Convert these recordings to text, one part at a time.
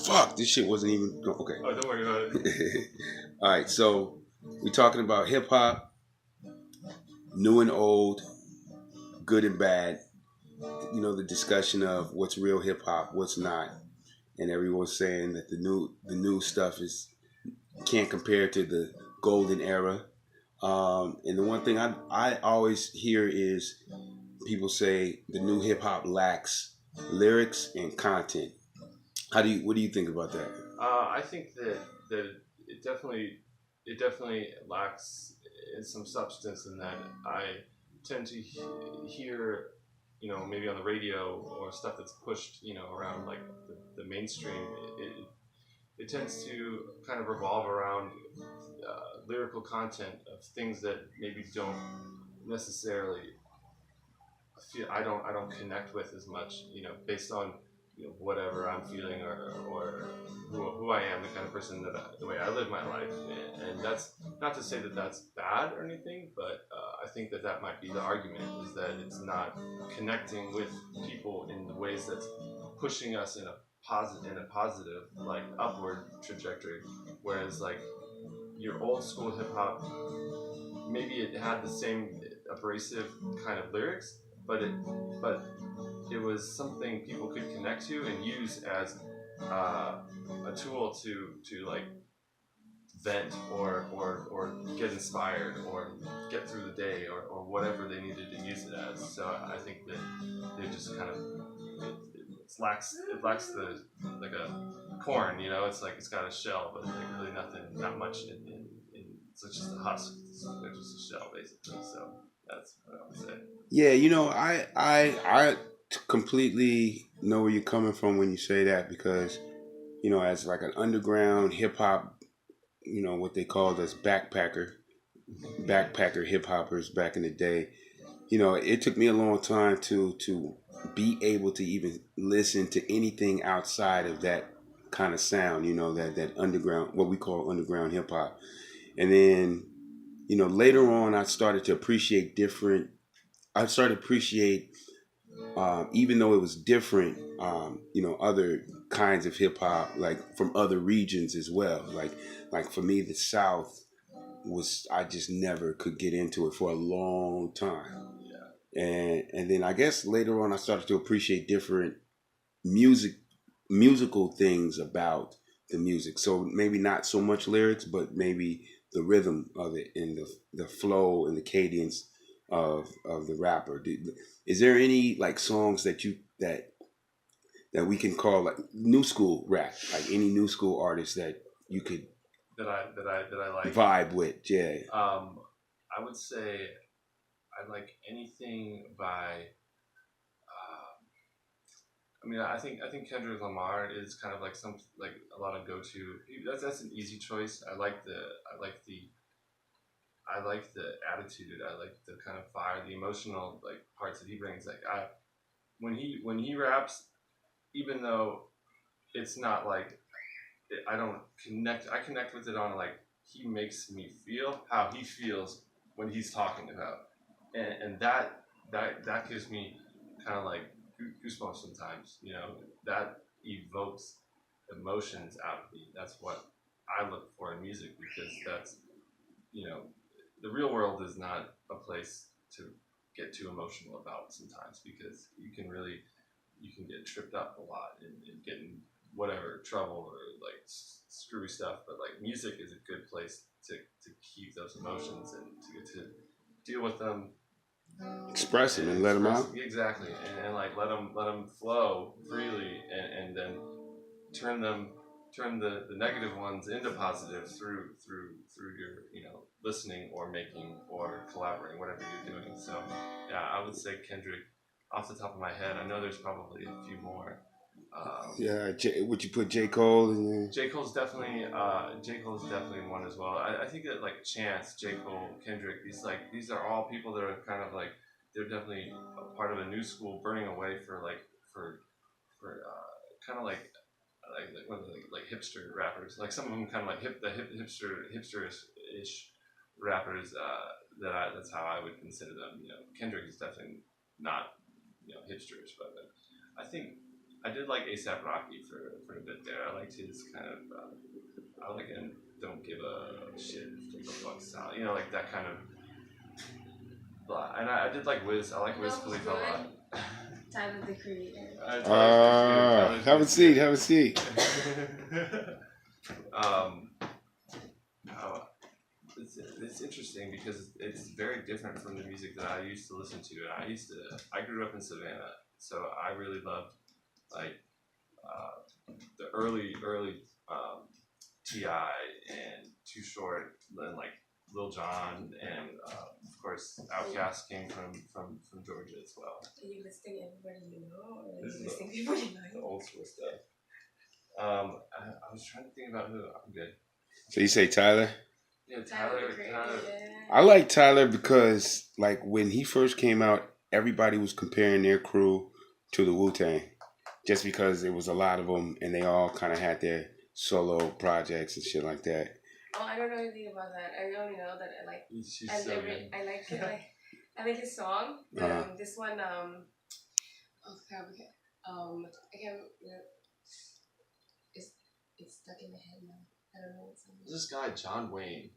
Fuck, this shit wasn't even okay. Oh, don't worry about it. All right, so we're talking about hip hop, new and old, good and bad. You know, the discussion of what's real hip hop, what's not, and everyone's saying that the new stuff is can't compare to the golden era. And the one thing I always hear is people say the new hip hop lacks lyrics and content. What do you think about that? I think that it definitely it definitely lacks some substance in that. I tend to hear, maybe on the radio or stuff that's pushed, around like the mainstream. It, it tends to kind of revolve around lyrical content of things that maybe don't necessarily I don't connect with as much, based on whatever I'm feeling or who I am, the kind of person the way I live my life, and that's not to say that that's bad or anything, but I think that might be the argument, is that it's not connecting with people in the ways that's pushing us in a positive like upward trajectory, whereas like your old school hip hop, maybe it had the same abrasive kind of lyrics, but it was something people could connect to and use as uh, a tool to like vent or get inspired or get through the day or whatever they needed to use it as. So I think that they just kind of it lacks the like a corn, it's like it's got a shell, but like really not much in so it's just a husk. It's just a shell basically. So that's what I would say. Yeah, I completely know where you're coming from when you say that because as like an underground hip hop, what they called as backpacker hip hoppers back in the day. It took me a long time to be able to even listen to anything outside of that kind of sound. That underground, what we call underground hip hop, and then later on, I started to appreciate, even though it was different, other kinds of hip hop, like from other regions as well. Like for me, the South was I just never could get into it for a long time, and then I guess later on I started to appreciate different music musical things about the music. So maybe not so much lyrics, but maybe the rhythm of it and the flow and the cadence of the rapper. Is there any like songs that we can call like new school rap, like any new school artist that you could that I like. vibe with? Yeah. I would say I like anything by. I think Kendrick Lamar is kind of like a lot of go to. That's an easy choice. I like the attitude. I like the kind of fire, the emotional like parts that he brings. Like when he raps, even though it's not like I don't connect. I connect with it on like he makes me feel how he feels when he's talking about, and that gives me kind of like goosebumps sometimes. That evokes emotions out of me. That's what I look for in music, because that's you know the real world is not a place to get too emotional about sometimes, because you can get tripped up a lot and get in whatever trouble or like screwy stuff. But like music is a good place to keep those emotions and to deal with them Express them and and let them express out. exactly, and like let them flow freely, and then turn them turn the negative ones into positive through your listening or making or collaborating, whatever you're doing. So yeah, I would say Kendrick off the top of my head. I know there's probably a few more. Yeah. Would you put J. Cole in there? J Cole's definitely one as well. I think that like Chance, J Cole, Kendrick, these are all people that are kind of like they're definitely a part of a new school burning away for kind of like what are they, like hipster rappers. Like some of them kind of like hipsterish rappers. That's how I would consider them. Kendrick is definitely not hipsterish, but I think I did like ASAP Rocky for a bit there. I liked his kind of I like him. Don't give a shit. Give a fuck style. You know, like that kind of. Blah. And I did like Wiz. I like Wiz Khalifa a lot. Tyler the Creator. Have a seat. Have a seat. It's interesting because it's very different from the music that I used to listen to. And I grew up in Savannah, so I really loved like the early T.I. and Too Short, and like Lil Jon, and of course Outkast came from Georgia as well. Are you listing everybody you know, or are This you is listing people you The know? old school stuff. I was trying to think about who. I'm good. So you say Tyler? Yeah, Tyler Tyler. the Creator. Tyler. I like Tyler because, like, when he first came out, everybody was comparing their crew to the Wu-Tang, just because it was a lot of them, and they all kind of had their solo projects and shit like that. Oh, I don't know anything about that. I only know that I like. She's I, so I, good. I like it. I like his song. This one. Oh crap! Okay. I can't. It's stuck in my head now. I don't know what song. This guy John Wayne.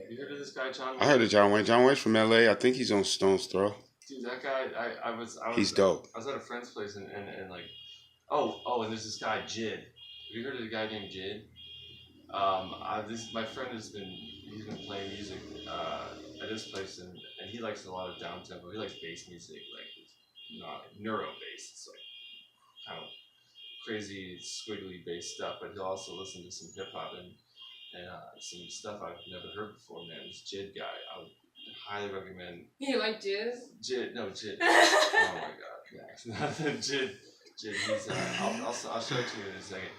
Have you heard of this guy John Wayne? I heard of John Wayne. John Wayne's from LA. I think he's on Stone's Throw. Dude, that guy. I was. He's dope. I was at a friend's place and like, and there's this guy Jid. Have you heard of the guy named Jid? My friend he's been playing music at his place, and he likes a lot of down tempo. He likes bass music, like not neuro bass. It's like kind of crazy squiggly bass stuff, but he'll also listen to some hip hop and some stuff I've never heard before. Man, this Jid guy, I would highly recommend. You like jizz? Jid. Oh my god, yeah. Jid. He's I'll show it to you in a second.